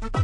What's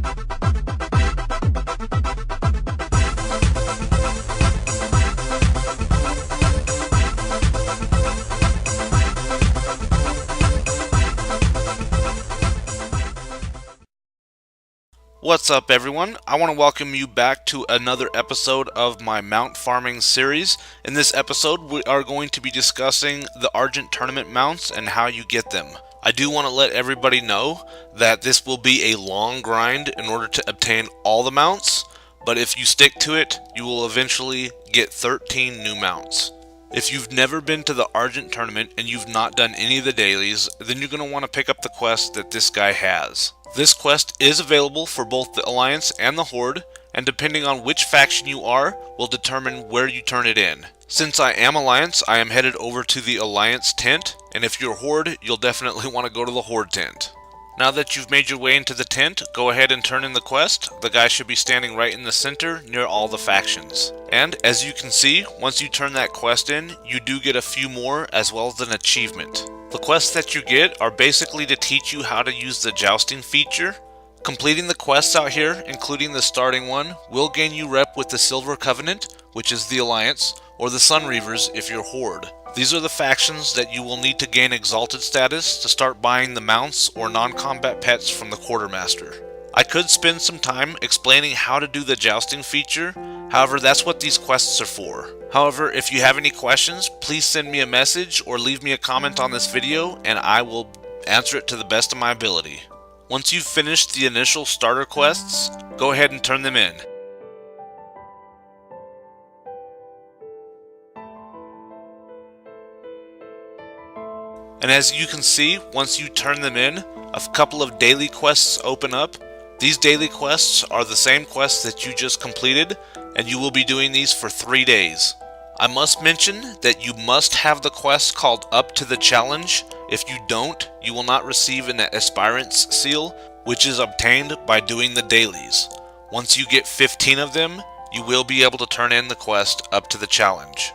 up, everyone? I want to welcome you back to another episode of my mount farming series. In this episode, we are going to be discussing the Argent tournament mounts and how you get them. I do want to let everybody know that this will be a long grind in order to obtain all the mounts, but if you stick to it, you will eventually get 13 new mounts. If you've never been to the Argent tournament and you've not done any of the dailies, then you're going to want to pick up the quest that this guy has. This quest is available for both the Alliance and the Horde, and depending on which faction you are, will determine where you turn it in. Since I am Alliance, I am headed over to the Alliance tent, and if you're Horde, you'll definitely want to go to the Horde tent. Now that you've made your way into the tent, go ahead and turn in the quest. The guy should be standing right in the center near all the factions. And as you can see, once you turn that quest in, you do get a few more as well as an achievement. The quests that you get are basically to teach you how to use the jousting feature. Completing the quests out here, including the starting one, will gain you rep with the Silver Covenant, which is the Alliance, or the Sun Reavers if you're Horde. These are the factions that you will need to gain Exalted status to start buying the mounts or non-combat pets from the Quartermaster. I could spend some time explaining how to do the jousting feature, however that's what these quests are for. However, if you have any questions, please send me a message or leave me a comment on this video and I will answer it to the best of my ability. Once you've finished the initial starter quests, go ahead and turn them in. And as you can see, once you turn them in, a couple of daily quests open up. These daily quests are the same quests that you just completed, and you will be doing these for 3 days. I must mention that you must have the quest called Up to the Challenge. If you don't, you will not receive an Aspirant's Seal, which is obtained by doing the dailies. Once you get 15 of them, you will be able to turn in the quest Up to the Challenge.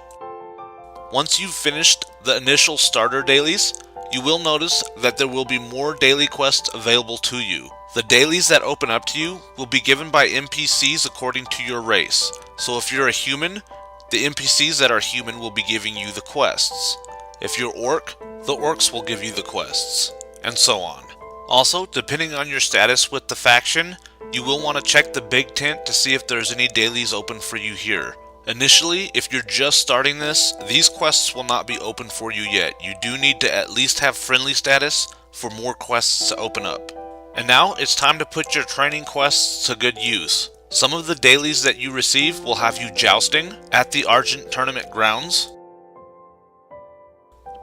Once you've finished the initial starter dailies, you will notice that there will be more daily quests available to you. The dailies that open up to you will be given by NPCs according to your race. So if you're a human, the NPCs that are human will be giving you the quests. If you're orc, the orcs will give you the quests, and so on. Also, depending on your status with the faction, you will want to check the big tent to see if there's any dailies open for you here. Initially, if you're just starting this, these quests will not be open for you yet. You do need to at least have friendly status for more quests to open up. And now it's time to put your training quests to good use. Some of the dailies that you receive will have you jousting at the Argent tournament grounds,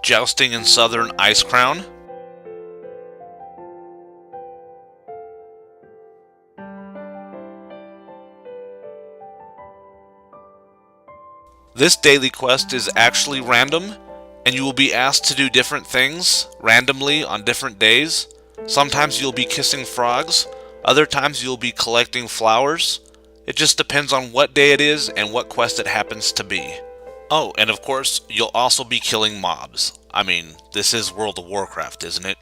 jousting in Southern Ice Crown, This daily quest is actually random, and you will be asked to do different things randomly on different days. Sometimes you'll be kissing frogs, other times you'll be collecting flowers. It just depends on what day it is and what quest it happens to be. Oh, and of course, you'll also be killing mobs. I mean, this is World of Warcraft, isn't it?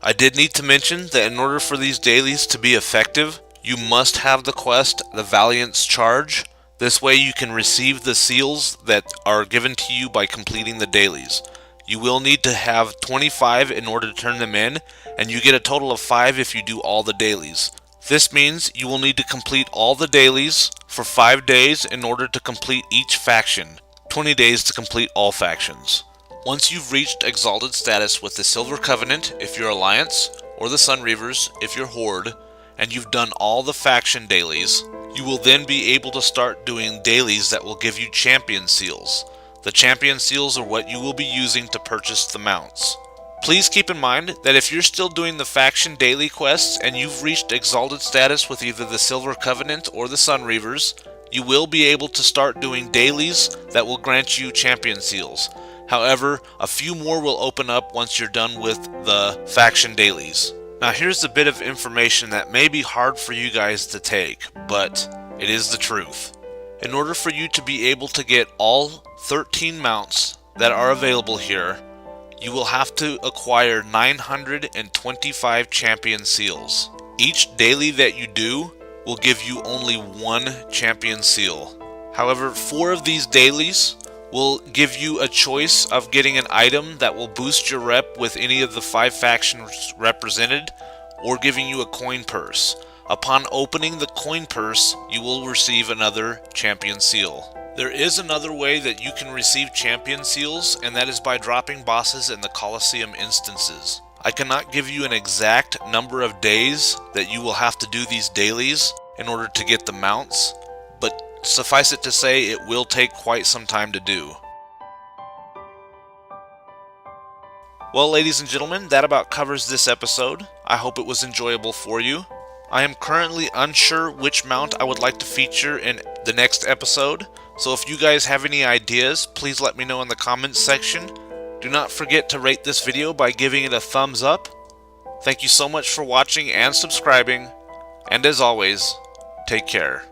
I did need to mention that in order for these dailies to be effective, you must have the quest, the Valiant's Charge. This way you can receive the seals that are given to you by completing the dailies. You will need to have 25 in order to turn them in, and you get a total of 5 if you do all the dailies. This means you will need to complete all the dailies for 5 days in order to complete each faction, 20 days to complete all factions. Once you've reached Exalted status with the Silver Covenant if you're Alliance, or the Sun Reavers if you're Horde, and you've done all the faction dailies, you will then be able to start doing dailies that will give you champion seals. The champion seals are what you will be using to purchase the mounts. Please keep in mind that if you're still doing the faction daily quests and you've reached Exalted status with either the Silver Covenant or the Sun Reavers, you will be able to start doing dailies that will grant you champion seals. However, a few more will open up once you're done with the faction dailies. Now here's a bit of information that may be hard for you guys to take, but it is the truth. In order for you to be able to get all 13 mounts that are available here, you will have to acquire 925 champion seals. Each daily that you do will give you only one champion seal. However, 4 of these dailies will give you a choice of getting an item that will boost your rep with any of the 5 factions represented, or giving you a coin purse. Upon opening the coin purse, you will receive another champion seal. There is another way that you can receive champion seals, and that is by dropping bosses in the Colosseum instances. I cannot give you an exact number of days that you will have to do these dailies in order to get the mounts, but suffice it to say, it will take quite some time to do. Well, ladies and gentlemen, that about covers this episode. I hope it was enjoyable for you. I am currently unsure which mount I would like to feature in the next episode, so if you guys have any ideas, please let me know in the comments section. Do not forget to rate this video by giving it a thumbs up. Thank you so much for watching and subscribing, and as always, take care.